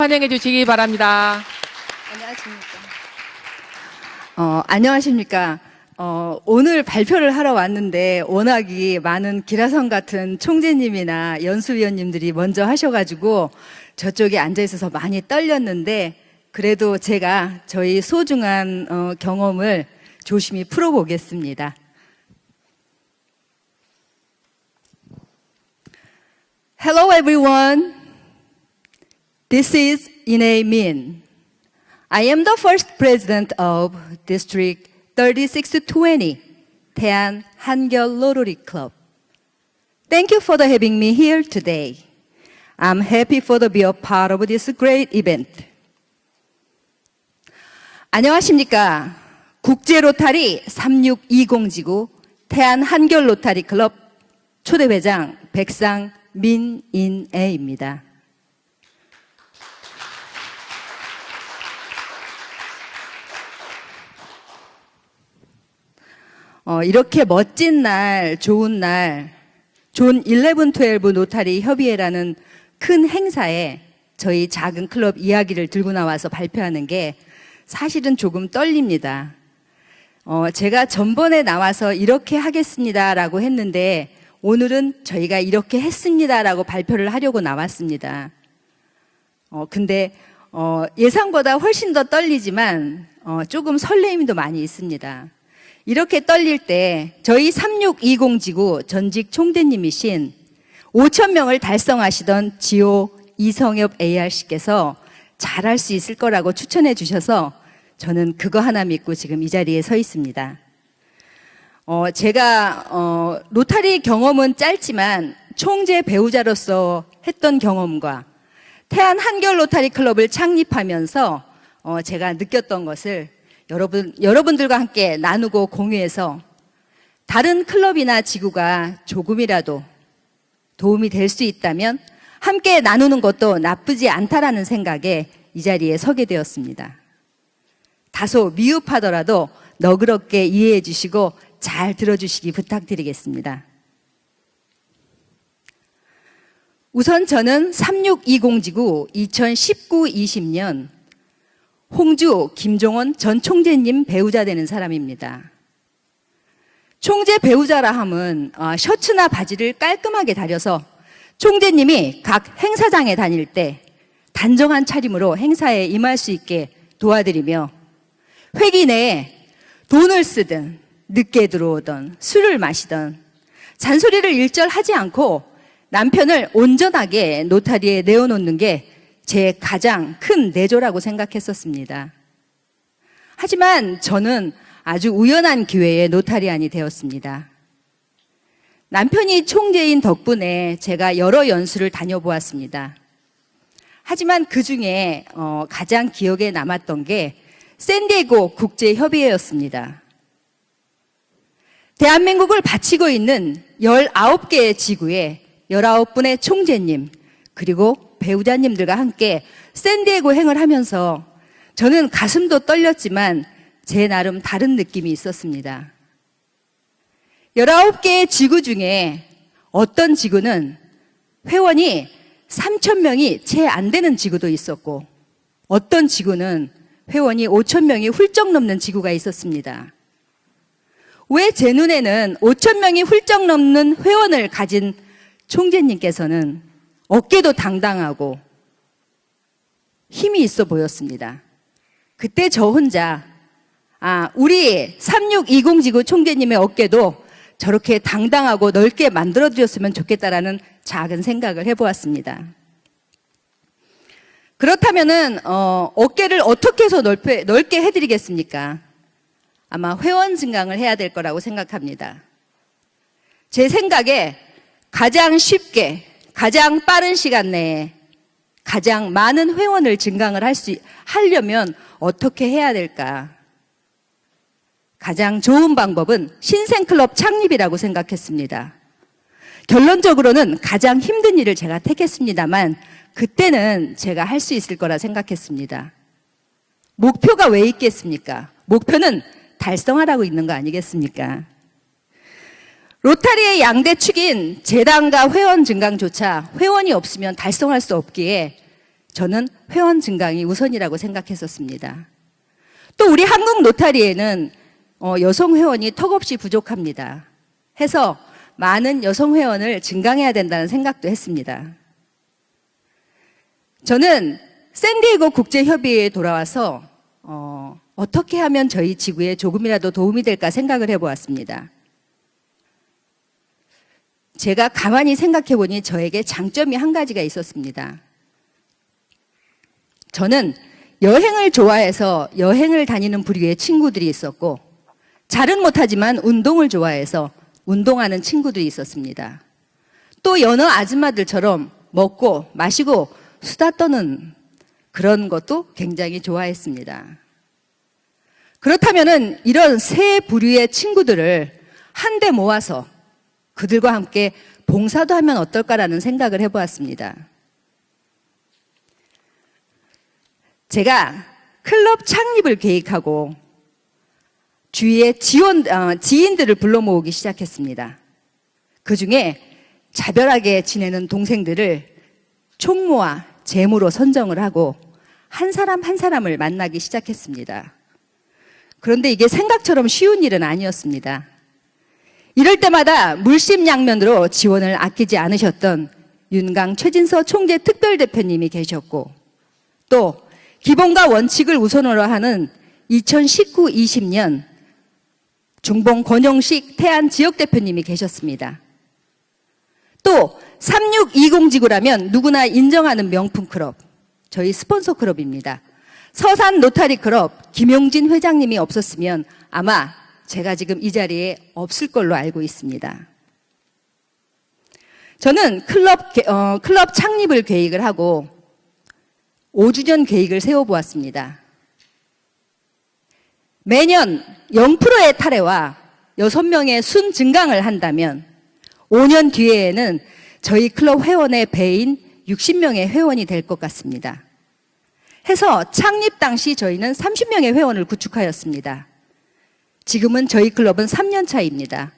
환영해 주시기 바랍니다. 안녕하십니까. 오늘 발표를 하러 왔는데 워낙이 많은 기라성 같은 총재님이나 연수위원님들이 먼저 하셔가지고 저쪽에 앉아 있어서 많이 떨렸는데 그래도 제가 저희 소중한 경험을 조심히 풀어보겠습니다. Hello everyone. This is Ine Min. I am the first president of District 3620, Taean Hangul Rotary Club. Thank you for having me here today. I'm happy to be a part of this great event. 안녕하십니까. 국제 로타리 3620지구 태안 한결 로타리 클럽 초대회장 백상 민인애입니다. 이렇게 멋진 날, 좋은 11-12 로타리 협의회라는 큰 행사에 저희 작은 클럽 이야기를 들고 나와서 발표하는 게 사실은 조금 떨립니다. 제가 전번에 나와서 이렇게 하겠습니다라고 했는데 오늘은 저희가 이렇게 했습니다라고 발표를 하려고 나왔습니다. 근데 예상보다 훨씬 더 떨리지만 조금 설레임도 많이 있습니다. 이렇게 떨릴 때 저희 3620지구 전직 총재님이신 5,000명을 달성하시던 지호 이성엽 ARC께서 잘할 수 있을 거라고 추천해 주셔서 저는 그거 하나 믿고 지금 이 자리에 서 있습니다. 제가 로타리 경험은 짧지만 총재 배우자로서 했던 경험과 태안 한결 로타리 클럽을 창립하면서 제가 느꼈던 것을 여러분들과 함께 나누고 공유해서 다른 클럽이나 지구가 조금이라도 도움이 될 수 있다면 함께 나누는 것도 나쁘지 않다라는 생각에 이 자리에 서게 되었습니다. 다소 미흡하더라도 너그럽게 이해해 주시고 잘 들어주시기 부탁드리겠습니다. 우선 저는 3620지구 2019-20년 홍주 김종원 전 총재님 배우자 되는 사람입니다. 총재 배우자라 함은 셔츠나 바지를 깔끔하게 다려서 총재님이 각 행사장에 다닐 때 단정한 차림으로 행사에 임할 수 있게 도와드리며 회기 내에 돈을 쓰든 늦게 들어오던 술을 마시던 잔소리를 일절하지 않고 남편을 온전하게 노타리에 내어놓는 게 제 가장 큰 내조라고 생각했었습니다. 하지만 저는 아주 우연한 기회에 노타리안이 되었습니다. 남편이 총재인 덕분에 제가 여러 연수를 다녀보았습니다. 하지만 그 중에 가장 기억에 남았던 게 샌디에고 국제협의회였습니다. 대한민국을 바치고 있는 19개의 지구에 19분의 총재님 그리고 배우자님들과 함께 샌디에고 행을 하면서 저는 가슴도 떨렸지만 제 나름 다른 느낌이 있었습니다. 19개의 지구 중에 어떤 지구는 회원이 3,000명이 채 안 되는 지구도 있었고 어떤 지구는 회원이 5,000명이 훌쩍 넘는 지구가 있었습니다. 왜 제 눈에는 5,000명이 훌쩍 넘는 회원을 가진 총재님께서는 어깨도 당당하고 힘이 있어 보였습니다. 그때 저 혼자 우리 3620지구 총재님의 어깨도 저렇게 당당하고 넓게 만들어드렸으면 좋겠다라는 작은 생각을 해보았습니다. 그렇다면은 어깨를 어떻게 해서 넓게 해드리겠습니까? 아마 회원 증강을 해야 될 거라고 생각합니다. 제 생각에 가장 쉽게 가장 빠른 시간 내에 가장 많은 회원을 증강을 하려면 어떻게 해야 될까? 가장 좋은 방법은 신생클럽 창립이라고 생각했습니다. 결론적으로는 가장 힘든 일을 제가 택했습니다만 그때는 제가 할 수 있을 거라 생각했습니다. 목표가 왜 있겠습니까? 목표는 달성하라고 있는 거 아니겠습니까? 로타리의 양대 축인 재단과 회원 증강조차 회원이 없으면 달성할 수 없기에 저는 회원 증강이 우선이라고 생각했었습니다. 또 우리 한국 노타리에는 여성 회원이 턱없이 부족합니다. 해서 많은 여성 회원을 증강해야 된다는 생각도 했습니다. 저는 샌디에고 국제협의회에 돌아와서 어떻게 하면 저희 지구에 조금이라도 도움이 될까 생각을 해보았습니다. 제가 가만히 생각해 보니 저에게 장점이 한 가지가 있었습니다. 저는 여행을 좋아해서 여행을 다니는 부류의 친구들이 있었고, 잘은 못하지만 운동을 좋아해서 운동하는 친구들이 있었습니다. 또 여느 아줌마들처럼 먹고 마시고 수다 떠는 그런 것도 굉장히 좋아했습니다. 그렇다면은 이런 세 부류의 친구들을 한데 모아서 그들과 함께 봉사도 하면 어떨까라는 생각을 해보았습니다. 제가 클럽 창립을 계획하고 주위에 지인들을 불러 모으기 시작했습니다. 그 중에 자별하게 지내는 동생들을 총무와 제무로 선정을 하고 한 사람 한 사람을 만나기 시작했습니다. 그런데 이게 생각처럼 쉬운 일은 아니었습니다. 이럴 때마다 물심양면으로 지원을 아끼지 않으셨던 윤강 최진서 총재 특별대표님이 계셨고, 또 기본과 원칙을 우선으로 하는 2019-20년 중봉 권영식 태안 지역대표님이 계셨습니다. 또 3620지구라면 누구나 인정하는 명품 클럽, 저희 스폰서 클럽입니다. 서산 로타리 클럽 김용진 회장님이 없었으면 아마 제가 지금 이 자리에 없을 걸로 알고 있습니다. 저는 클럽 창립을 계획을 하고 5주년 계획을 세워보았습니다. 매년 0%의 탈회와 6명의 순 증강을 한다면 5년 뒤에는 저희 클럽 회원의 배인 60명의 회원이 될 것 같습니다. 해서 창립 당시 저희는 30명의 회원을 구축하였습니다. 지금은 저희 클럽은 3년 차입니다.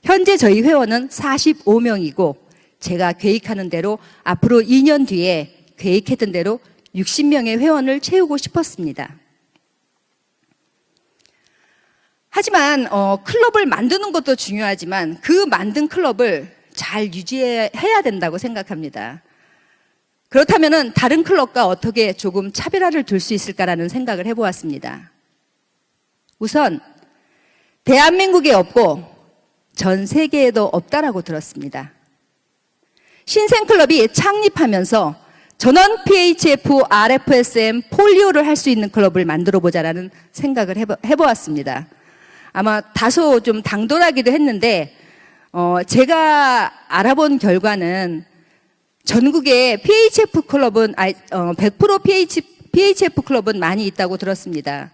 현재 저희 회원은 45명이고 제가 계획하는 대로 앞으로 2년 뒤에 계획했던 대로 60명의 회원을 채우고 싶었습니다. 하지만 클럽을 만드는 것도 중요하지만 그 만든 클럽을 잘 유지해야 된다고 생각합니다. 그렇다면 다른 클럽과 어떻게 조금 차별화를 둘 수 있을까라는 생각을 해보았습니다. 우선 대한민국에 없고 전 세계에도 없다라고 들었습니다. 신생클럽이 창립하면서 전원 PHF, RFSM, 폴리오를 할 수 있는 클럽을 만들어 보자라는 생각을 해보았습니다. 아마 다소 좀 당돌하기도 했는데 제가 알아본 결과는 전국에 PHF 클럽은 100% PHF 클럽은 많이 있다고 들었습니다.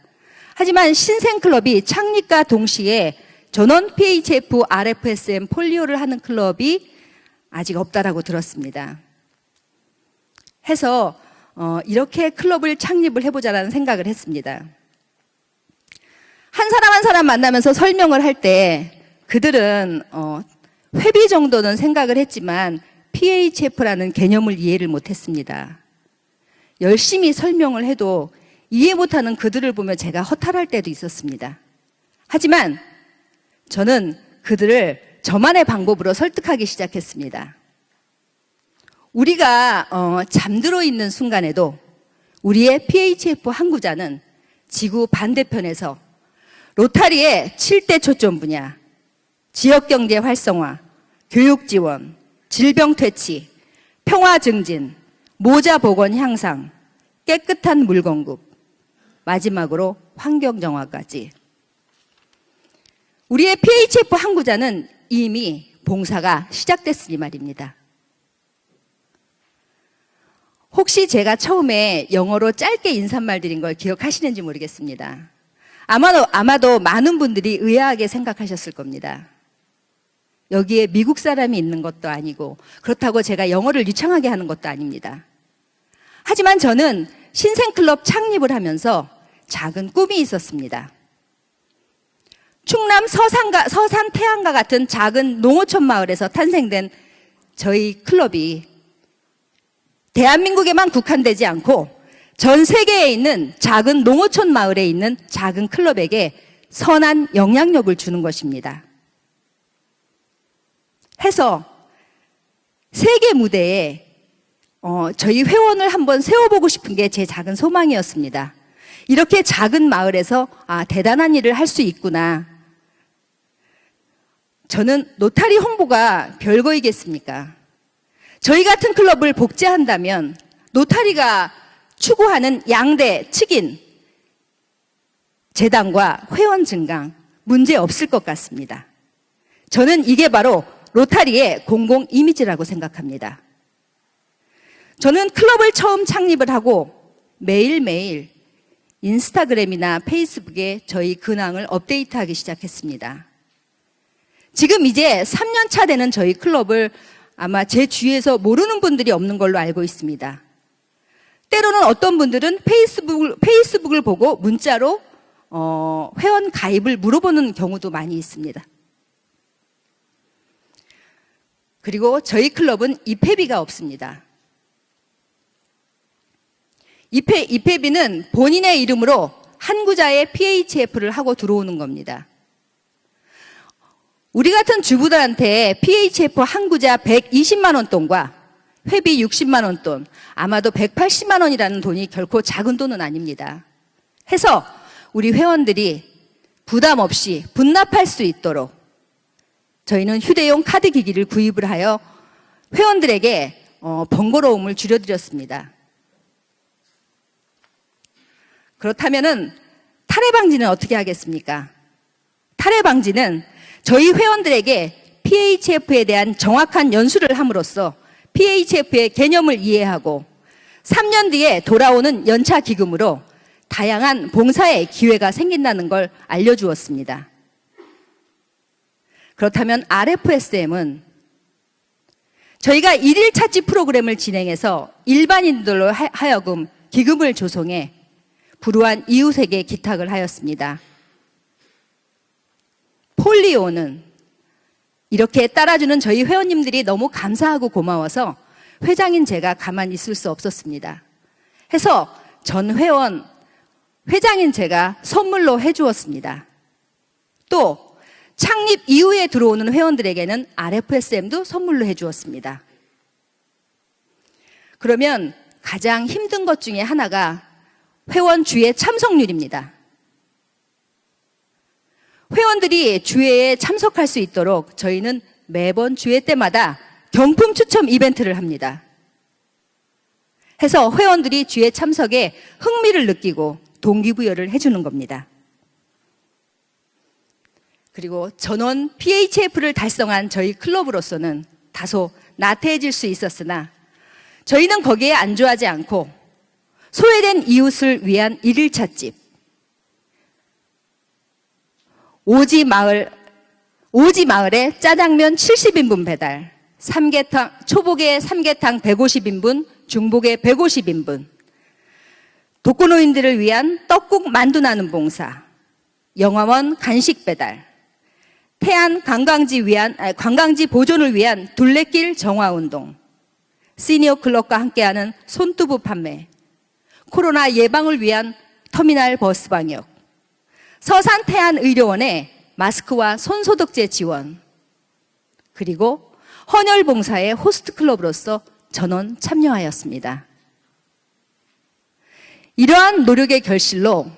하지만 신생클럽이 창립과 동시에 전원 PHF, RFSM, 폴리오를 하는 클럽이 아직 없다라고 들었습니다. 해서 이렇게 클럽을 창립을 해보자라는 생각을 했습니다. 한 사람 한 사람 만나면서 설명을 할 때 그들은 회비 정도는 생각을 했지만 PHF라는 개념을 이해를 못했습니다. 열심히 설명을 해도 이해 못하는 그들을 보며 제가 허탈할 때도 있었습니다. 하지만 저는 그들을 저만의 방법으로 설득하기 시작했습니다. 우리가 잠들어 있는 순간에도 우리의 PHF 항구자는 지구 반대편에서 로타리의 7대 초점 분야, 지역경제 활성화, 교육 지원, 질병 퇴치, 평화 증진, 모자 복원 향상, 깨끗한 물 공급, 마지막으로 환경 정화까지. 우리의 PHF 항구자는 이미 봉사가 시작됐으니 말입니다. 혹시 제가 처음에 영어로 짧게 인사말 드린 걸 기억하시는지 모르겠습니다. 아마도 많은 분들이 의아하게 생각하셨을 겁니다. 여기에 미국 사람이 있는 것도 아니고 그렇다고 제가 영어를 유창하게 하는 것도 아닙니다. 하지만 저는 신생클럽 창립을 하면서 작은 꿈이 있었습니다. 충남 서산 태안과 같은 작은 농어촌 마을에서 탄생된 저희 클럽이 대한민국에만 국한되지 않고 전 세계에 있는 작은 농어촌 마을에 있는 작은 클럽에게 선한 영향력을 주는 것입니다. 해서 세계 무대에 저희 회원을 한번 세워보고 싶은 게 제 작은 소망이었습니다. 이렇게 작은 마을에서 대단한 일을 할 수 있구나. 저는 노타리 홍보가 별거이겠습니까? 저희 같은 클럽을 복제한다면 노타리가 추구하는 양대 측인 재단과 회원 증강 문제 없을 것 같습니다. 저는 이게 바로 로타리의 공공 이미지라고 생각합니다. 저는 클럽을 처음 창립을 하고 매일매일 인스타그램이나 페이스북에 저희 근황을 업데이트하기 시작했습니다. 지금 이제 3년 차 되는 저희 클럽을 아마 제 주위에서 모르는 분들이 없는 걸로 알고 있습니다. 때로는 어떤 분들은 페이스북을 보고 문자로 회원 가입을 물어보는 경우도 많이 있습니다. 그리고 저희 클럽은 입회비가 없습니다. 입회비는 본인의 이름으로 한 구자의 PHF를 하고 들어오는 겁니다. 우리 같은 주부들한테 PHF 한 구자 120만 원 돈과 회비 60만 원 돈, 아마도 180만 원이라는 돈이 결코 작은 돈은 아닙니다. 해서 우리 회원들이 부담 없이 분납할 수 있도록 저희는 휴대용 카드 기기를 구입을 하여 회원들에게 번거로움을 줄여드렸습니다. 그렇다면은 탈해 방지는 어떻게 하겠습니까? 탈해 방지는 저희 회원들에게 PHF에 대한 정확한 연수를 함으로써 PHF의 개념을 이해하고 3년 뒤에 돌아오는 연차 기금으로 다양한 봉사의 기회가 생긴다는 걸 알려주었습니다. 그렇다면 RFSM은 저희가 일일 찾지 프로그램을 진행해서 일반인들로 하여금 기금을 조성해 불우한 이웃에게 기탁을 하였습니다. 폴리오는 이렇게 따라주는 저희 회원님들이 너무 감사하고 고마워서 회장인 제가 가만히 있을 수 없었습니다. 해서 전 회원, 회장인 제가 선물로 해주었습니다. 또 창립 이후에 들어오는 회원들에게는 RFSM도 선물로 해주었습니다. 그러면 가장 힘든 것 중에 하나가 회원 주회 참석률입니다. 회원들이 주회에 참석할 수 있도록 저희는 매번 주회 때마다 경품 추첨 이벤트를 합니다. 해서 회원들이 주회 참석에 흥미를 느끼고 동기부여를 해주는 겁니다. 그리고 전원 PHF를 달성한 저희 클럽으로서는 다소 나태해질 수 있었으나 저희는 거기에 안주하지 않고 소외된 이웃을 위한 일일 찻집, 오지 마을에 짜장면 70인분 배달, 초복에 삼계탕 150인분, 중복에 150인분, 독거노인들을 위한 떡국 만두 나눔 봉사, 영화원 간식 배달, 태안 관광지 보존을 위한 둘레길 정화운동, 시니어 클럽과 함께하는 손두부 판매, 코로나 예방을 위한 터미널 버스 방역, 서산 태안의료원의 마스크와 손소독제 지원, 그리고 헌혈봉사의 호스트클럽으로서 전원 참여하였습니다. 이러한 노력의 결실로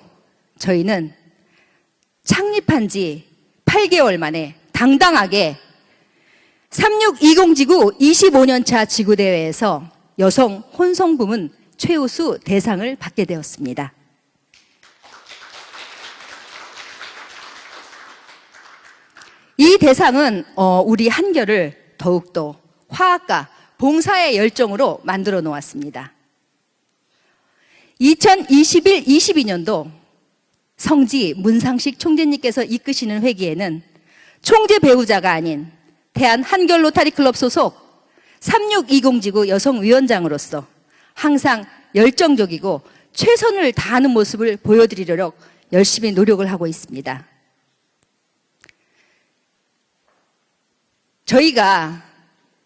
저희는 창립한 지 8개월 만에 당당하게 3620지구 25년차 지구대회에서 여성 혼성 부문 최우수 대상을 받게 되었습니다. 이 대상은 우리 한결을 더욱더 화합과 봉사의 열정으로 만들어 놓았습니다. 2021-22년도 성지 문상식 총재님께서 이끄시는 회기에는 총재 배우자가 아닌 대한 한결 로타리 클럽 소속 3620지구 여성위원장으로서 항상 열정적이고 최선을 다하는 모습을 보여드리도록 열심히 노력을 하고 있습니다.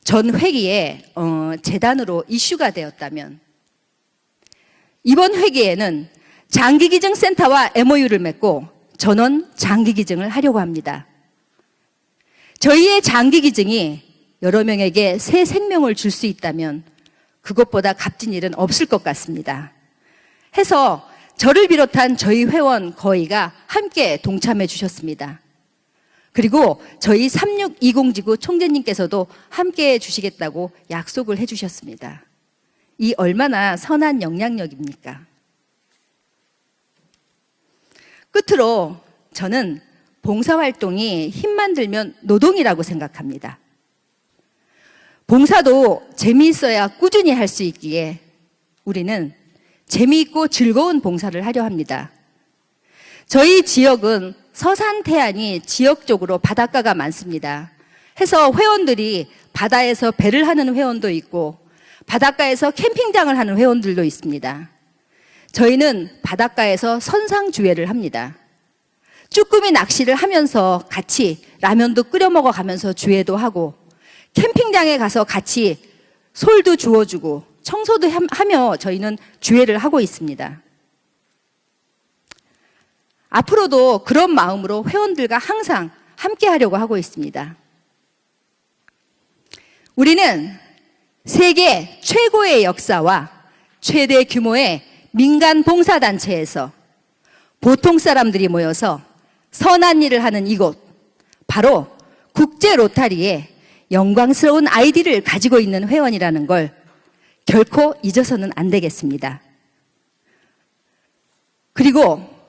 전 회기에 재단으로 이슈가 되었다면 이번 회기에는 장기기증센터와 MOU를 맺고 전원 장기기증을 하려고 합니다. 저희의 장기기증이 여러 명에게 새 생명을 줄 수 있다면 그것보다 값진 일은 없을 것 같습니다. 해서 저를 비롯한 저희 회원 거의가 함께 동참해 주셨습니다. 그리고 저희 3620지구 총재님께서도 함께 해 주시겠다고 약속을 해 주셨습니다. 이 얼마나 선한 영향력입니까? 끝으로 저는 봉사활동이 힘만 들면 노동이라고 생각합니다. 봉사도 재미있어야 꾸준히 할 수 있기에 우리는 재미있고 즐거운 봉사를 하려 합니다. 저희 지역은 서산 태안이 지역적으로 바닷가가 많습니다. 해서 회원들이 바다에서 배를 하는 회원도 있고 바닷가에서 캠핑장을 하는 회원들도 있습니다. 저희는 바닷가에서 선상주회를 합니다. 쭈꾸미 낚시를 하면서 같이 라면도 끓여 먹어가면서 주회도 하고 캠핑장에 가서 같이 솔도 주워주고 청소도 하며 저희는 주회를 하고 있습니다. 앞으로도 그런 마음으로 회원들과 항상 함께 하려고 하고 있습니다. 우리는 세계 최고의 역사와 최대 규모의 민간 봉사단체에서 보통 사람들이 모여서 선한 일을 하는 이곳, 바로 국제 로타리의 영광스러운 아이디를 가지고 있는 회원이라는 걸 결코 잊어서는 안 되겠습니다. 그리고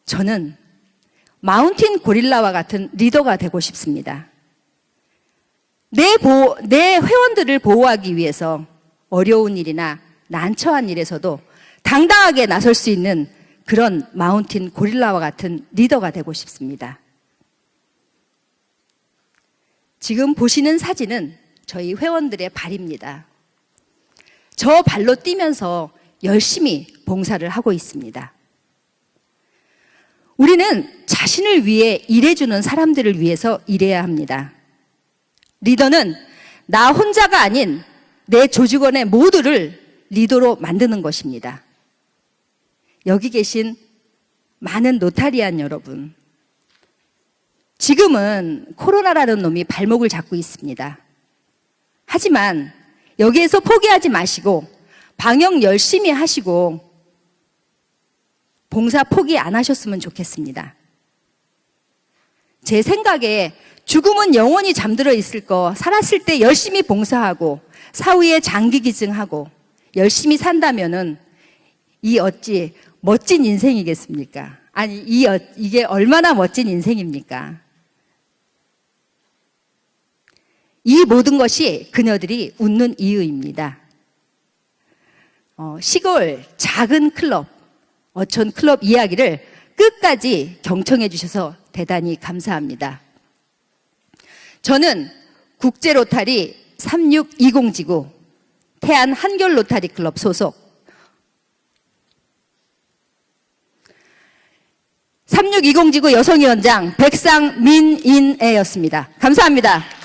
저는 마운틴 고릴라와 같은 리더가 되고 싶습니다. 내 회원들을 보호하기 위해서 어려운 일이나 난처한 일에서도 당당하게 나설 수 있는 그런 마운틴 고릴라와 같은 리더가 되고 싶습니다. 지금 보시는 사진은 저희 회원들의 발입니다. 저 발로 뛰면서 열심히 봉사를 하고 있습니다. 우리는 자신을 위해 일해주는 사람들을 위해서 일해야 합니다. 리더는 나 혼자가 아닌 내 조직원의 모두를 리더로 만드는 것입니다. 여기 계신 많은 노타리안 여러분, 지금은 코로나라는 놈이 발목을 잡고 있습니다. 하지만 여기에서 포기하지 마시고 방역 열심히 하시고 봉사 포기 안 하셨으면 좋겠습니다. 제 생각에 죽음은 영원히 잠들어 있을 거 살았을 때 열심히 봉사하고 사후에 장기기증하고 열심히 산다면은 이 어찌 멋진 인생이겠습니까? 아니 이게 얼마나 멋진 인생입니까? 이 모든 것이 그녀들이 웃는 이유입니다. 시골 작은 클럽, 어촌 클럽 이야기를 끝까지 경청해 주셔서 대단히 감사합니다. 저는 국제 로타리 3620지구 태안 한결 로타리 클럽 소속 3620지구 여성위원장 백상민인애였습니다. 감사합니다.